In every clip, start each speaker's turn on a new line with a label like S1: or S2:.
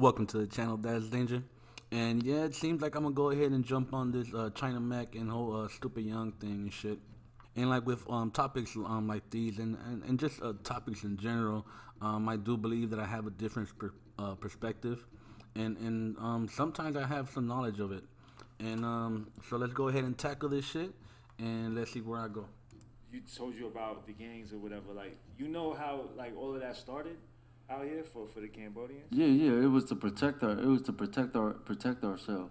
S1: Welcome to the channel, That's Danger. And yeah, it seems like I'm gonna go ahead and jump on this China Mac and whole stupid young thing and shit. And like with topics like these and just topics in general, I do believe that I have a different perspective, and sometimes I have some knowledge of it. And so let's go ahead and tackle this shit, and let's see where I go.
S2: You told you about the gangs or whatever. Like, you know how like all of that started out here for the Cambodians.
S3: Yeah, yeah. It was to protect our. It was to protect ourselves.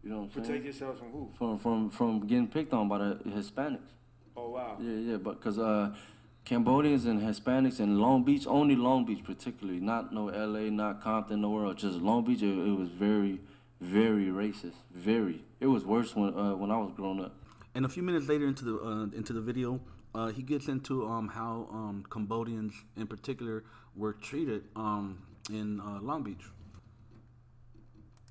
S3: You know what I'm
S2: Protect
S3: saying?
S2: yourself from who?
S3: From getting picked on by the Hispanics.
S2: Oh wow.
S3: Yeah, yeah. But because Cambodians and Hispanics in Long Beach, only Long Beach particularly, not no L.A., not Compton, nowhere else, just Long Beach. It was very, very racist. Very. It was worse when I was growing up.
S1: And a few minutes later into the video, he gets into how Cambodians in particular were treated in Long Beach.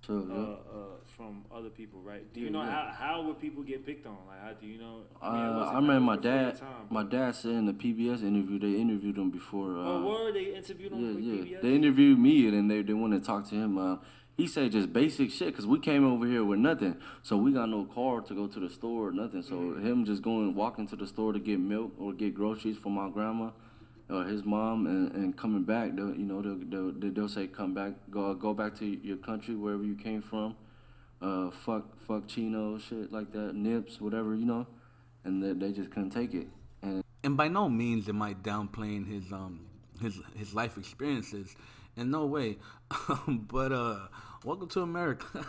S3: So yeah.
S2: From other people, right? Do you
S3: Yeah,
S2: know
S3: yeah.
S2: how would people get picked on? Like, how do you know?
S3: I remember my dad said in the PBS interview, they interviewed him before.
S2: Oh, word? They interviewed him
S3: Yeah,
S2: with
S3: yeah.
S2: PBS?
S3: They interviewed me and then they wanted to talk to him. He said just basic shit because we came over here with nothing. So we got no car to go to the store or nothing. So him just walking to the store to get milk or get groceries for my grandma or his mom and coming back, they'll say come back, go back to your country, wherever you came from. Fuck Chino, shit like that, nips, whatever, and they just couldn't take it.
S1: And by no means am I downplaying his life experiences, in no way. But welcome to America,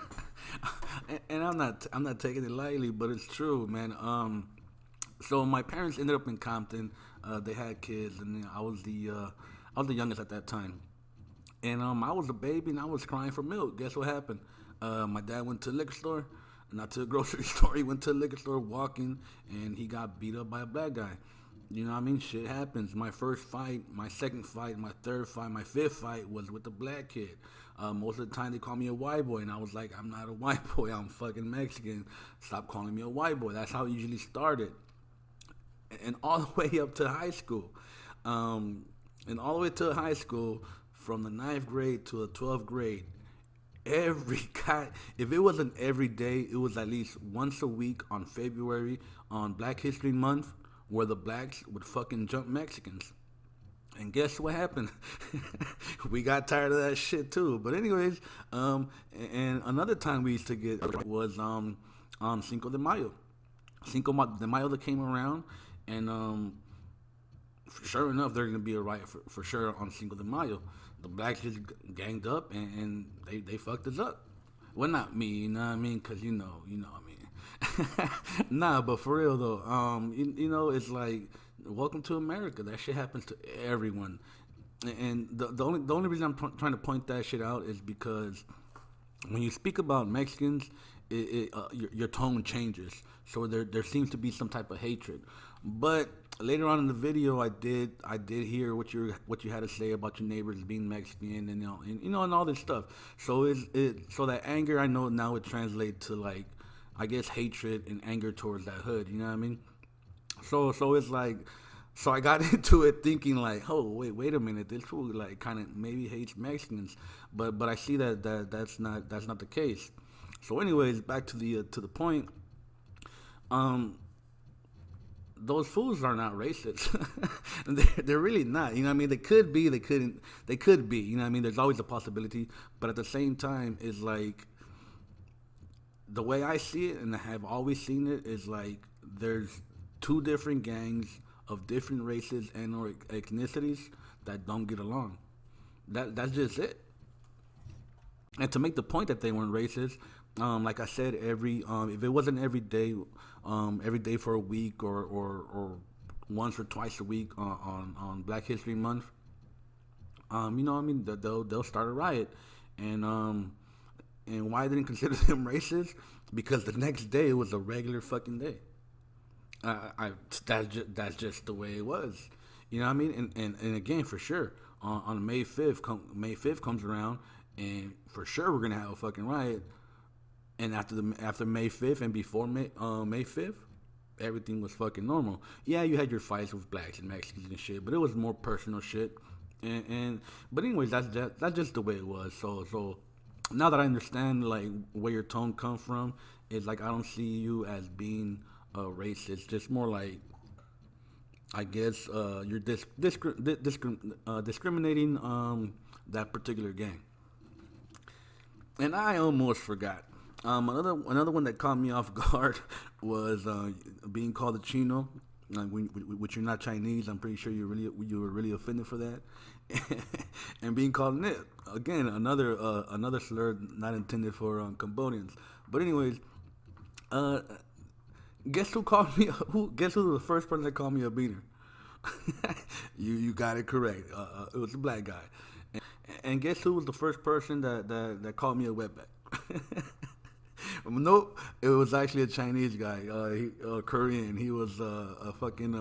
S1: and I'm not taking it lightly, but it's true, man. So my parents ended up in Compton. They had kids, and I was the youngest at that time. And I was a baby, and I was crying for milk. Guess what happened? My dad went to the liquor store, not to the grocery store. He went to the liquor store walking, and he got beat up by a black guy. You know what I mean? Shit happens. My first fight, my second fight, my third fight, my fifth fight was with a black kid. Most of the time they call me a white boy, and I was like, I'm not a white boy. I'm fucking Mexican. Stop calling me a white boy. That's how it usually started. And all the way up to high school. And all the way to high school, from the ninth grade to the 12th grade, every guy, if it wasn't every day, it was at least once a week on February, on Black History Month, where the blacks would fucking jump Mexicans. And guess what happened? We got tired of that shit too. But anyways, and another time we used to get was on Cinco de Mayo. De Mayo that came around, and sure enough, there's gonna be a riot for sure on Cinco de Mayo. The blacks just ganged up and they fucked us up. Well, not me, you know what I mean? Cause you know what I mean. Nah, but for real though, it's like welcome to America. That shit happens to everyone, and the only reason I'm trying to point that shit out is because when you speak about Mexicans, your tone changes. So there seems to be some type of hatred. But later on in the video, I did hear what you had to say about your neighbors being Mexican and all this stuff. So so that anger, I know now it translates to like, I guess, hatred and anger towards that hood. You know what I mean? So it's like, so I got into it thinking like, oh wait a minute, this fool like kind of maybe hates Mexicans, but I see that's not the case. So anyways, back to the point. Those fools are not racist. They're really not. You know what I mean? They could be. They couldn't. They could be. You know what I mean? There's always a possibility. But at the same time, it's like the way I see it, and I have always seen it, is like there's two different gangs of different races and or ethnicities that don't get along. That's just it. And to make the point that they weren't racist, like I said, if it wasn't every day for a week or once or twice a week on Black History Month, you know what I mean, they'll start a riot, and why I didn't consider them racist, because the next day it was a regular fucking day. That's just the way it was. You know what I mean? And again, for sure, on May 5th, May 5th comes around, and for sure we're gonna have a fucking riot. And after May 5th and before May 5th, everything was fucking normal. Yeah, you had your fights with blacks and Mexicans and shit, but it was more personal shit. And but anyways, that's just the way it was. So now that I understand like where your tone comes from, it's like I don't see you as being racist. Just more like I guess you're discriminating that particular gang. And I almost forgot. Another one that caught me off guard was being called a Chino. Which you're not Chinese, I'm pretty sure you were really offended for that, and being called Nip again, another slur not intended for Cambodians. But anyways, uh, guess who called me? Guess who was the first person that called me a beaner? You got it correct. It was a black guy, and guess who was the first person that called me a wetback? Nope, it was actually a Chinese guy, Korean. He was a fucking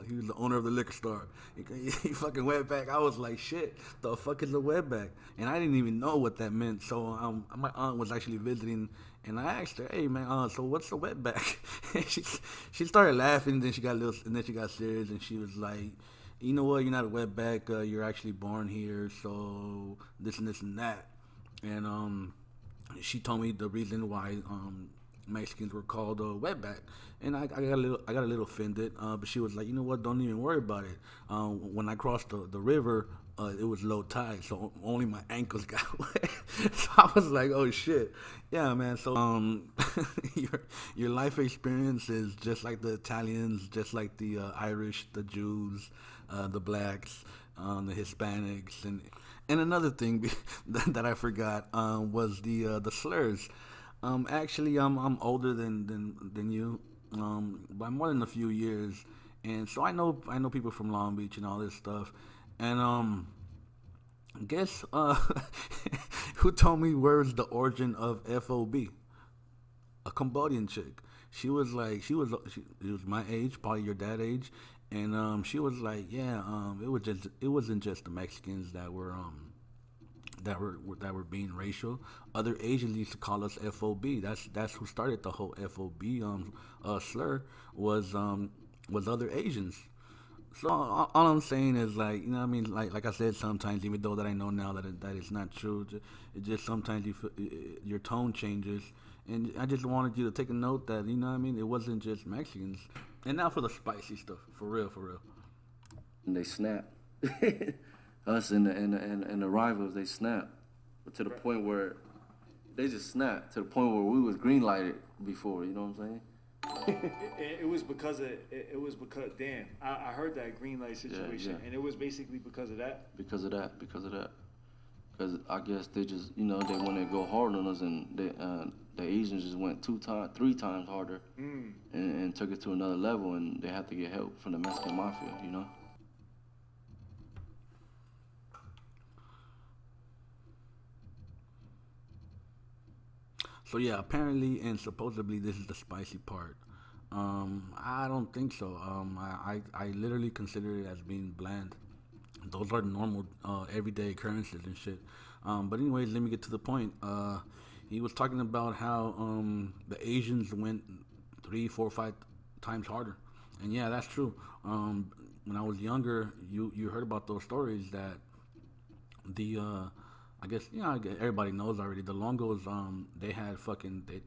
S1: he was the owner of the liquor store. He fucking wetback. I was like, shit, the fuck is a wetback? And I didn't even know what that meant. So my aunt was actually visiting, and I asked her, hey man, so what's a wetback? And she started laughing, and then she got serious, and she was like, you know what, you're not a wetback. You're actually born here, so this and this and that, and she told me the reason why Mexicans were called wetback, and I got a little offended. But she was like, you know what? Don't even worry about it. When I crossed the river, it was low tide, so only my ankles got wet. So I was like, oh shit, yeah, man. So your life experience is just like the Italians, just like the Irish, the Jews, the blacks, the Hispanics, and another thing that I forgot was the slurs. Actually, I'm older than you, by more than a few years, and so I know people from Long Beach and all this stuff, and guess who told me where's the origin of FOB? A Cambodian chick. She was my age, probably your dad age, and she was like, yeah, it wasn't just the Mexicans that were being racial. Other Asians used to call us FOB. That's who started the whole FOB slur was other Asians. So all I'm saying is like, you know what I mean, like I said, sometimes even though that I know now that it's not true, it just sometimes you feel, your tone changes, and I just wanted you to take a note that, you know what I mean, it wasn't just Mexicans. And now for the spicy stuff, for real.
S3: And they snap. Us and the rivals, they snap, but to the point where they just snap to the point where we was green lighted before. You know what I'm saying?
S2: It was because damn, I heard that green light situation,
S3: yeah.
S2: and it was basically because of that.
S3: Because I guess they just, you know, they want to go hard on us, and the Asians just went 3 times harder, and took it to another level, and they had to get help from the Mexican mafia, you know.
S1: So yeah, apparently and supposedly this is the spicy part. I don't think so. I literally consider it as being bland. Those are normal, everyday occurrences and shit. But anyways, let me get to the point. He was talking about how the Asians went 3, 4, 5 times harder, and yeah, that's true. When I was younger, you heard about those stories that the I guess, you know, everybody knows already. The Longos, they had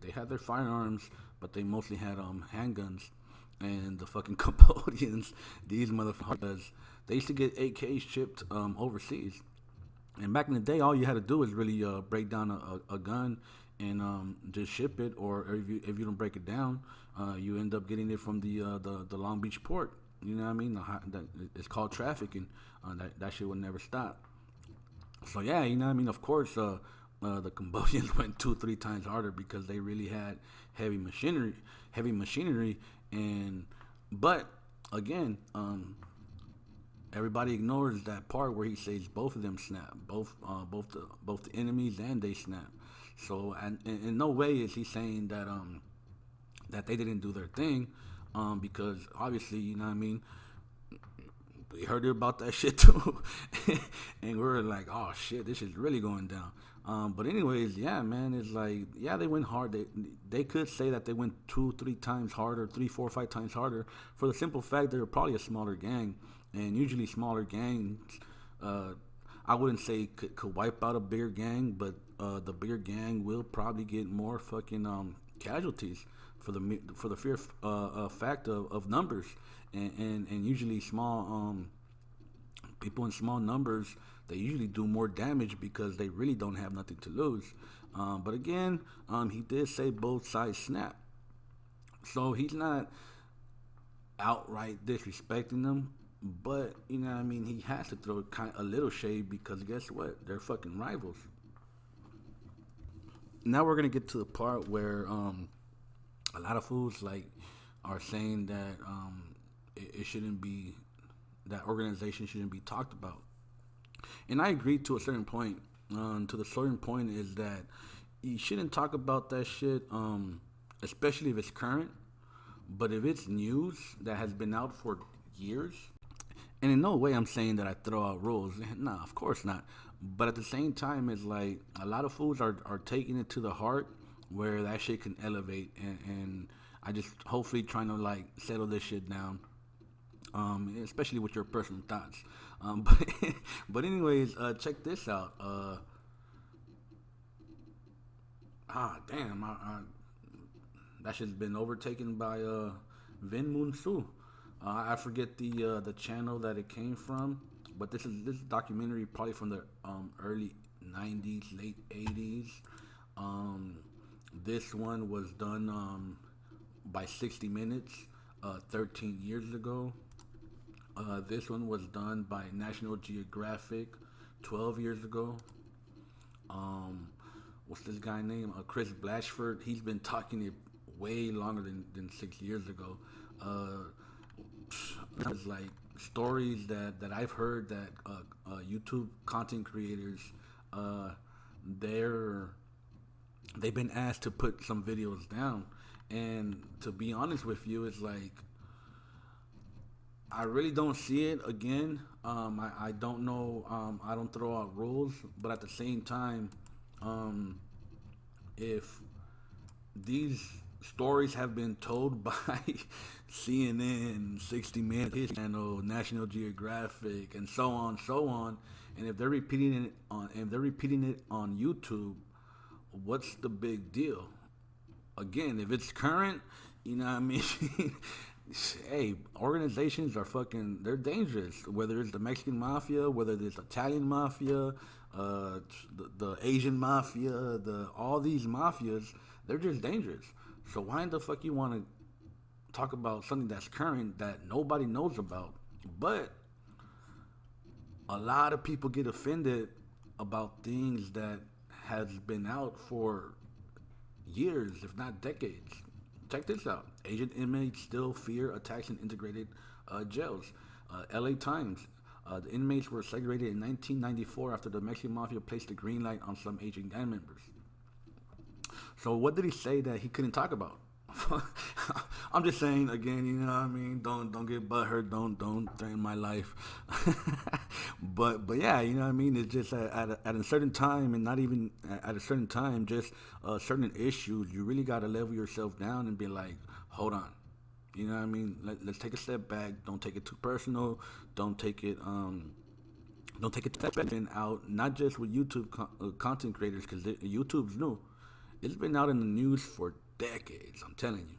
S1: they had their firearms, but they mostly had handguns. And the fucking Cambodians, these motherfuckers, they used to get AKs shipped overseas. And back in the day, all you had to do is really break down a gun and just ship it. Or if you don't break it down, you end up getting it from the Long Beach port. You know what I mean? It's called trafficking. That shit would never stop. So yeah, you know what I mean. Of course, the Cambodians went 2-3 times harder because they really had heavy machinery, but again, everybody ignores that part where he says both of them snap, both the enemies and they snap. So and in no way is he saying that that they didn't do their thing, because obviously, you know what I mean, we heard about that shit too, and we were like, oh shit, this is really going down. But anyways, yeah, man, it's like, yeah, they went hard. They could say that they went 2-3 times harder, 3, 4, 5 times harder, for the simple fact they're probably a smaller gang, and usually smaller gangs I wouldn't say could wipe out a bigger gang, but the bigger gang will probably get more fucking casualties for the fear fact of numbers, and usually small people in small numbers, they usually do more damage because they really don't have nothing to lose. But again, he did say both sides snap, so he's not outright disrespecting them. But you know what I mean, he has to throw a little shade because guess what? They're fucking rivals. Now we're gonna get to the part where a lot of fools like are saying that it shouldn't be, that organization shouldn't be talked about, and I agree to a certain point. To the certain point is that you shouldn't talk about that shit, especially if it's current. But if it's news that has been out for years, and in no way I'm saying that I throw out rules. Nah, of course not. But at the same time, it's like a lot of fools are taking it to the heart where that shit can elevate, and I just hopefully trying to like settle this shit down, especially with your personal thoughts. But anyways, check this out. Damn, that shit's been overtaken by Vin Moon Soo. I forget the channel that it came from, but this is a documentary probably from the early '90s, late '80s. This one was done by 60 Minutes 13 years ago. This one was done by National Geographic 12 years ago. What's this guy name? Chris Blatchford. He's been talking it way longer than 6 years ago. It's like stories that I've heard that YouTube content creators they've been asked to put some videos down, and to be honest with you, it's like I really don't see it again. I don't know. I don't throw out rules, but at the same time, if these stories have been told by CNN, 60 Minutes, Channel, National Geographic, and so on, and if they're repeating it on YouTube, what's the big deal? Again, if it's current, you know what I mean? Hey, organizations are they're dangerous. Whether it's the Mexican mafia, whether it's Italian mafia, the Asian mafia, all these mafias, they're just dangerous. So why in the fuck you want to talk about something that's current that nobody knows about? But a lot of people get offended about things that has been out for years, if not decades. Check this out. Asian inmates still fear attacks in integrated jails. LA Times. The inmates were segregated in 1994 after the Mexican mafia placed a green light on some Asian gang members. So what did he say that he couldn't talk about? I'm just saying again, you know what I mean? Don't get butthurt, don't threaten my life. but yeah, you know what I mean? It's just at a certain time, and not even at a certain time, just certain issues, you really gotta level yourself down and be like, hold on. You know what I mean? Let's take a step back. Don't take it too personal. Don't take it been out, not just with YouTube content creators, because YouTube's new. It's been out in the news for decades, I'm telling you.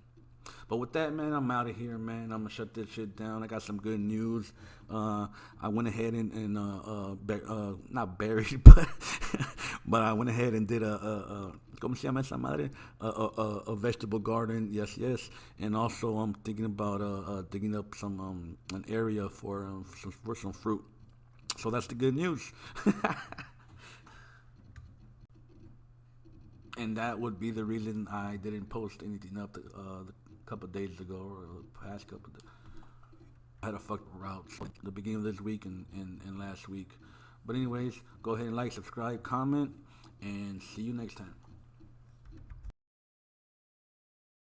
S1: But with that, man, I'm out of here, man. I'm gonna shut this shit down. I got some good news. I went ahead and not buried, but I went ahead and did ¿cómo se llama esa madre? A vegetable garden, yes. And also I'm thinking about digging up some an area for some fruit. So that's the good news. And that would be the reason I didn't post anything up the couple of days ago, or the past couple of days. I had a fucked route the beginning of this week and last week. But anyways, go ahead and like, subscribe, comment, and see you next time.